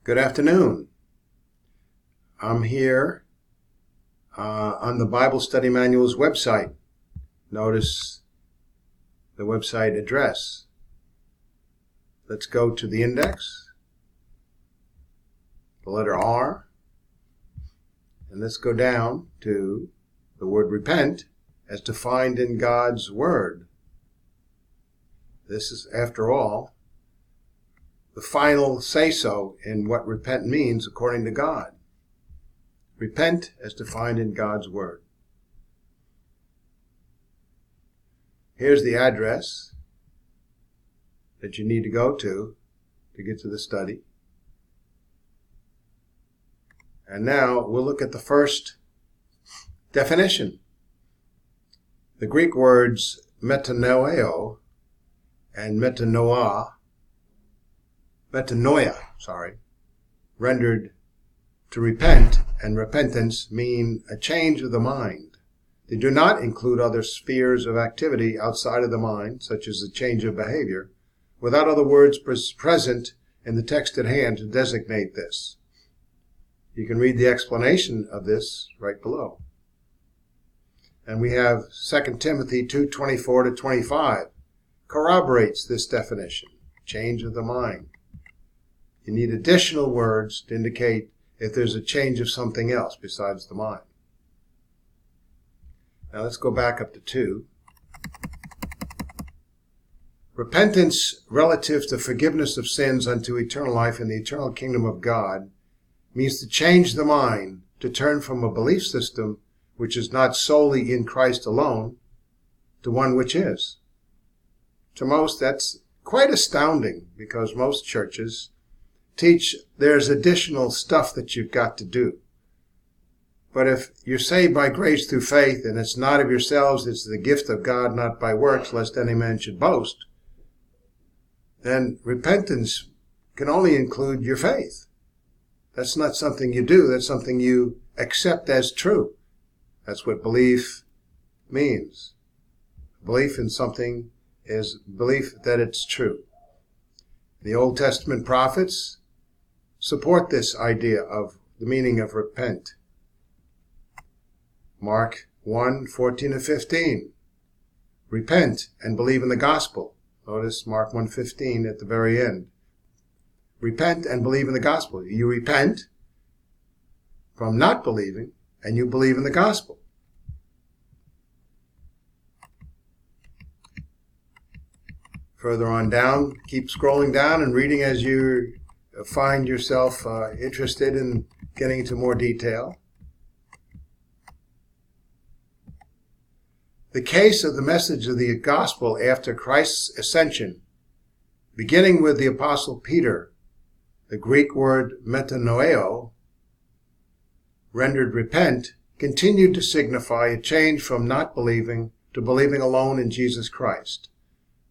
Good afternoon. I'm here on the Bible Study Manual's website. Notice the website address. Let's go to the index, the letter R, and let's go down to the word repent as defined in God's Word. This is, after all, the final say-so in what repent means according to God. Repent as defined in God's Word. Here's the address that you need to go to get to the study. And now we'll look at the first definition. The Greek words metanoia and metanoia, rendered to repent and repentance, mean a change of the mind. They do not include other spheres of activity outside of the mind, such as a change of behavior, without other words present in the text at hand to designate this. You can read the explanation of this right below. And we have 2 Timothy 2:24-25 corroborates this definition, change of the mind. You need additional words to indicate if there's a change of something else besides the mind. Now let's go back up to 2. Repentance relative to forgiveness of sins unto eternal life in the eternal kingdom of God means to change the mind, to turn from a belief system which is not solely in Christ alone to one which is. To most, that's quite astounding, because most churches teach there's additional stuff that you've got to do. But if you're saved by grace through faith, and it's not of yourselves, it's the gift of God, not by works, lest any man should boast, then repentance can only include your faith. That's not something you do, that's something you accept as true. That's what belief means. Belief in something is belief that it's true. The Old Testament prophets support this idea of the meaning of repent. Mark 1:14-15. Repent and believe in the gospel. Notice Mark 1:15 at the very end. Repent and believe in the gospel. You repent from not believing, and you believe in the gospel. Further on down, keep scrolling down and reading as you find yourself interested in getting into more detail. The case of the message of the gospel after Christ's ascension, beginning with the Apostle Peter, the Greek word metanoeo, rendered repent, continued to signify a change from not believing to believing alone in Jesus Christ,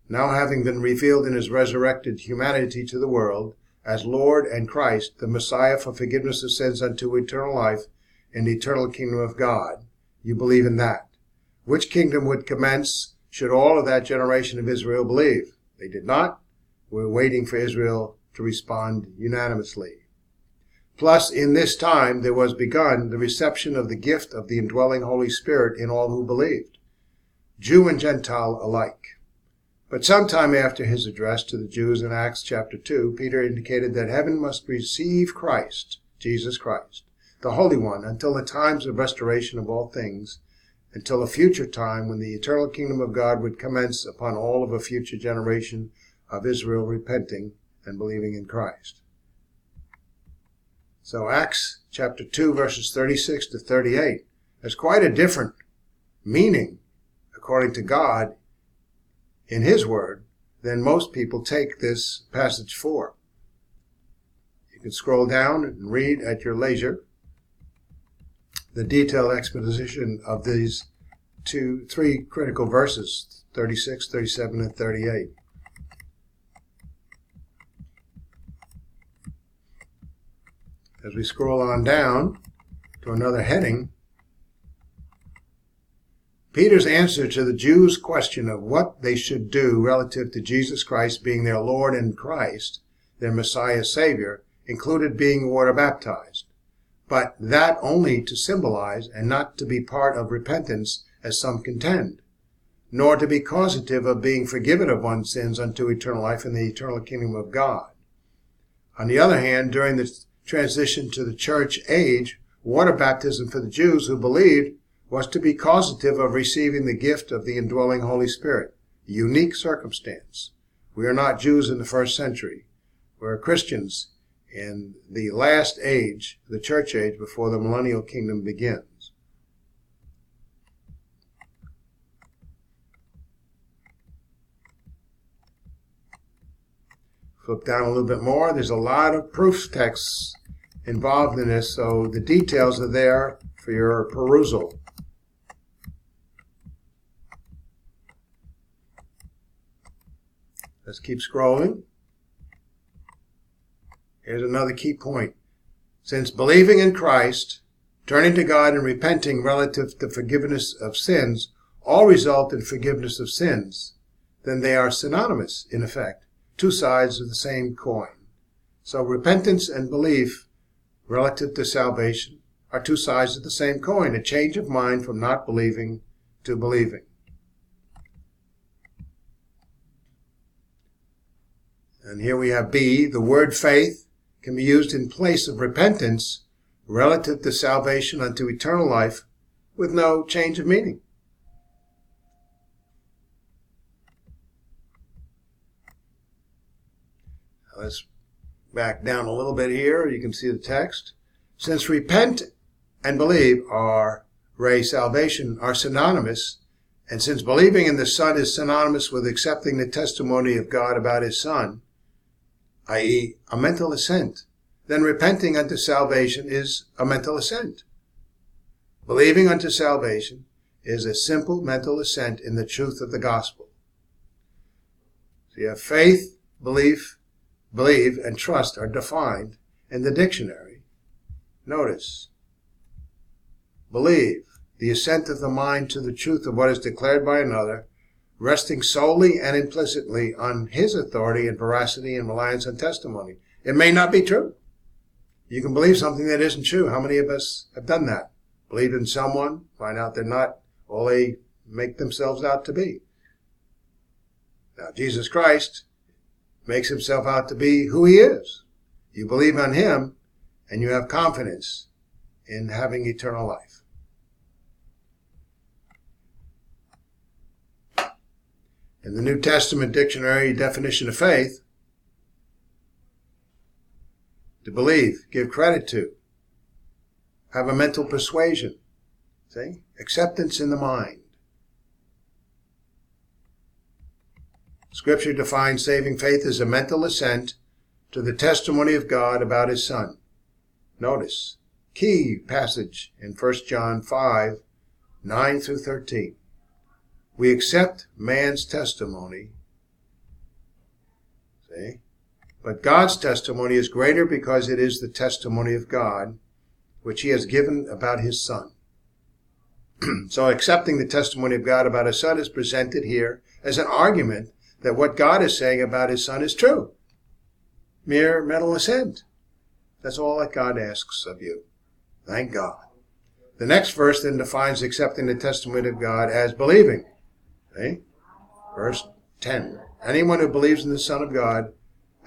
now having been revealed in his resurrected humanity to the world as Lord and Christ, the Messiah for forgiveness of sins unto eternal life in the eternal kingdom of God. You believe in that. Which kingdom would commence should all of that generation of Israel believe? They did not. We're waiting for Israel to respond unanimously. Plus, in this time, there was begun the reception of the gift of the indwelling Holy Spirit in all who believed, Jew and Gentile alike. But sometime after his address to the Jews in Acts chapter 2, Peter indicated that heaven must receive Christ, Jesus Christ, the Holy One, until the times of restoration of all things, until a future time when the eternal kingdom of God would commence upon all of a future generation of Israel repenting and believing in Christ. So Acts chapter 2, verses 36-38 has quite a different meaning, according to God, in his word, than most people take this passage for. You can scroll down and read at your leisure the detailed exposition of these 3 critical verses, 36, 37, and 38. As we scroll on down to another heading, Peter's answer to the Jews' question of what they should do relative to Jesus Christ being their Lord and Christ, their Messiah Savior, included being water baptized, but that only to symbolize and not to be part of repentance as some contend, nor to be causative of being forgiven of one's sins unto eternal life in the eternal kingdom of God. On the other hand, during the transition to the church age, water baptism for the Jews who believed was to be causative of receiving the gift of the indwelling Holy Spirit, a unique circumstance. We are not Jews in the first century. We are Christians in the last age, the church age, before the millennial kingdom begins. Flip down a little bit more. There's a lot of proof texts involved in this, so the details are there for your perusal. Let's keep scrolling. Here's another key point. Since believing in Christ, turning to God and repenting relative to forgiveness of sins all result in forgiveness of sins, then they are synonymous, in effect, two sides of the same coin. So repentance and belief relative to salvation are two sides of the same coin, a change of mind from not believing to believing. And here we have B, the word faith can be used in place of repentance relative to salvation unto eternal life with no change of meaning. Let's back down a little bit here. You can see the text. Since repent and believe are salvation are synonymous, and since believing in the Son is synonymous with accepting the testimony of God about his Son, i.e., a mental assent, then repenting unto salvation is a mental assent. Believing unto salvation is a simple mental assent in the truth of the gospel. So you have faith, belief, believe, and trust are defined in the dictionary. Notice, believe, the assent of the mind to the truth of what is declared by another, resting solely and implicitly on his authority and veracity and reliance on testimony. It may not be true. You can believe something that isn't true. How many of us have done that? Believed in someone, find out they're not all they make themselves out to be. Now, Jesus Christ makes himself out to be who he is. You believe on him, and you have confidence in having eternal life. In the New Testament dictionary definition of faith, to believe, give credit to, have a mental persuasion, see? Acceptance in the mind. Scripture defines saving faith as a mental assent to the testimony of God about his Son. Notice, key passage in 1 John 5, 9 through 13. We accept man's testimony, see? But God's testimony is greater because it is the testimony of God, which he has given about his Son. So accepting the testimony of God about his Son is presented here as an argument that what God is saying about his Son is true. Mere mental assent. That's all that God asks of you. Thank God. The next verse then defines accepting the testimony of God as believing. See? Verse 10. Anyone who believes in the Son of God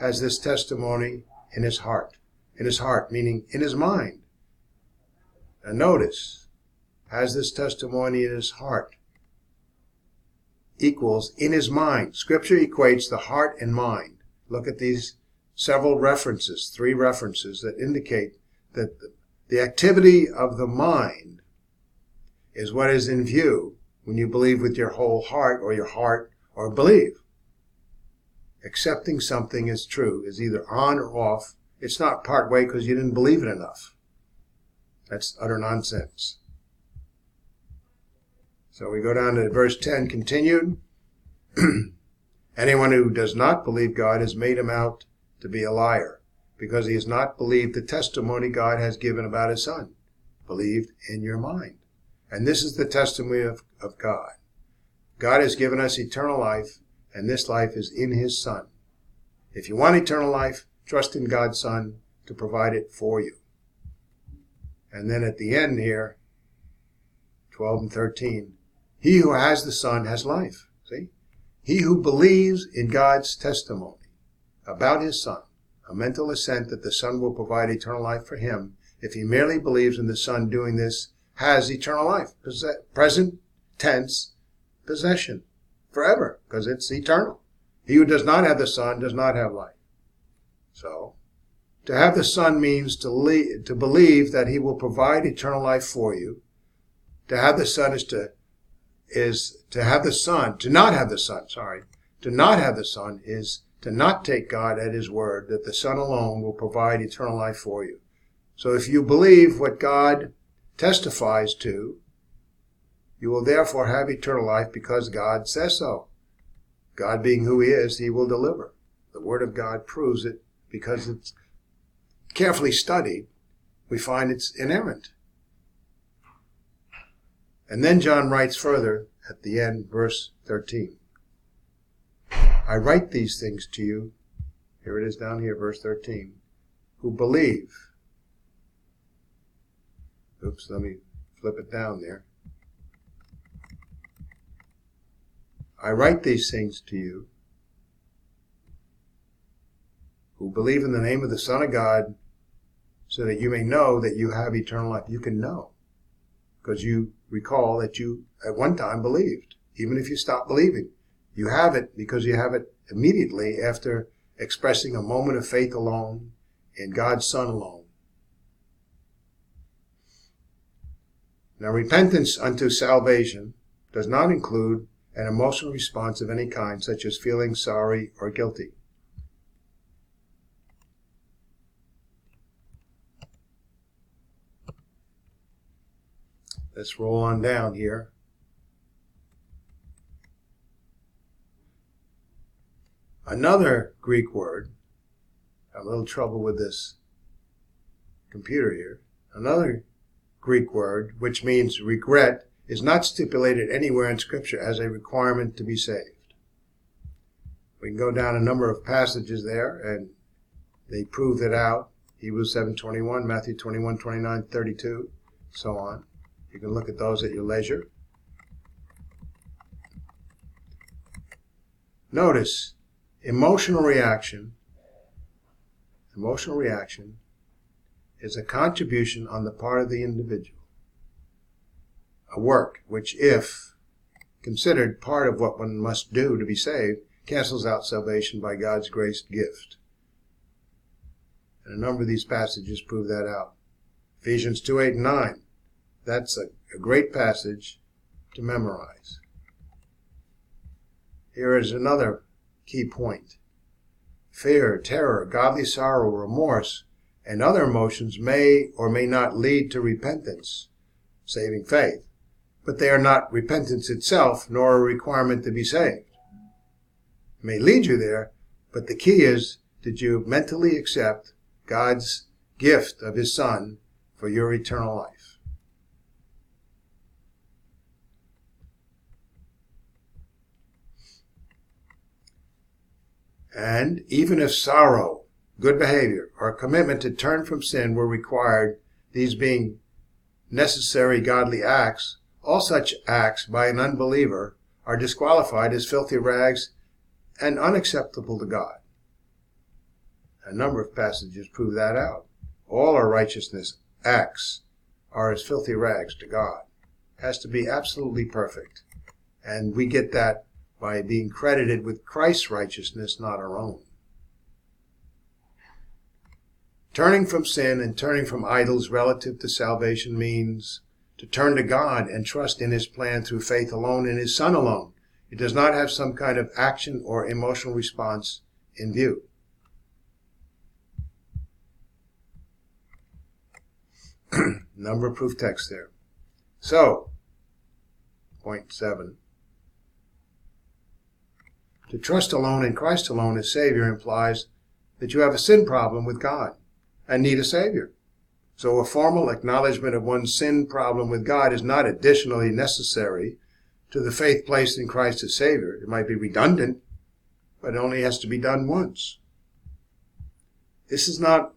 has this testimony in his heart. In his heart, meaning in his mind. And notice, has this testimony in his heart equals in his mind. Scripture equates the heart and mind. Look at these several references, 3 references that indicate that the activity of the mind is what is in view when you believe with your whole heart or believe. Accepting something as true is either on or off. It's not part way because you didn't believe it enough. That's utter nonsense. So we go down to verse 10, continued. Anyone who does not believe God has made him out to be a liar, because he has not believed the testimony God has given about his Son. Believed in your mind. And this is the testimony of God. God has given us eternal life, and this life is in his Son. If you want eternal life, trust in God's Son, to provide it for you. And then at the end here, 12 and 13, he who has the Son has life. See? He who believes in God's testimony about his Son, a mental assent that the Son will provide eternal life for him, if he merely believes in the Son doing this, has eternal life. Present tense possession. Forever, because it's eternal. He who does not have the Son does not have life. So, to have the Son means to believe that he will provide eternal life for you. To have the Son is to have the Son. To not have the Son, To not have the Son is to not take God at his word that the Son alone will provide eternal life for you. So if you believe what God testifies to, you will therefore have eternal life because God says so. God being who he is, he will deliver. The word of God proves it because it's carefully studied. We find it's inerrant. And then John writes further at the end, verse 13. I write these things to you, here it is down here, verse 13, who believe. Oops, let me flip it down there. I write these things to you who believe in the name of the Son of God, so that you may know that you have eternal life. You can know, because you recall that you at one time believed. Even if you stop believing, you have it because you have it immediately after expressing a moment of faith alone in God's Son alone. Now, repentance unto salvation does not include an emotional response of any kind, such as feeling sorry or guilty. Let's roll on down here. Another Greek word, I have a little trouble with this computer here. Another Greek word, which means regret, is not stipulated anywhere in Scripture as a requirement to be saved. We can go down a number of passages there, and they prove it out. Hebrews 7:21, Matthew 21:29, 32, so on. You can look at those at your leisure. Notice, emotional reaction is a contribution on the part of the individual. A work which, if considered part of what one must do to be saved, cancels out salvation by God's grace gift. And a number of these passages prove that out. Ephesians 2:8 and 9. That's a great passage to memorize. Here is another key point. Fear, terror, godly sorrow, remorse, and other emotions may or may not lead to repentance, saving faith. But they are not repentance itself, nor a requirement to be saved. It may lead you there, but the key is, did you mentally accept God's gift of his Son for your eternal life? And even if sorrow, good behavior, or a commitment to turn from sin were required, these being necessary godly acts, all such acts by an unbeliever are disqualified as filthy rags and unacceptable to God. A number of passages prove that out. All our righteousness acts are as filthy rags to God. It has to be absolutely perfect. And we get that by being credited with Christ's righteousness, not our own. Turning from sin and turning from idols relative to salvation means to turn to God and trust in his plan through faith alone in his Son alone. It does not have some kind of action or emotional response in view. Number of proof texts there. So, point 7. To trust alone in Christ alone as Savior implies that you have a sin problem with God and need a Savior. So a formal acknowledgement of one's sin problem with God is not additionally necessary to the faith placed in Christ as Savior. It might be redundant, but it only has to be done once. This is not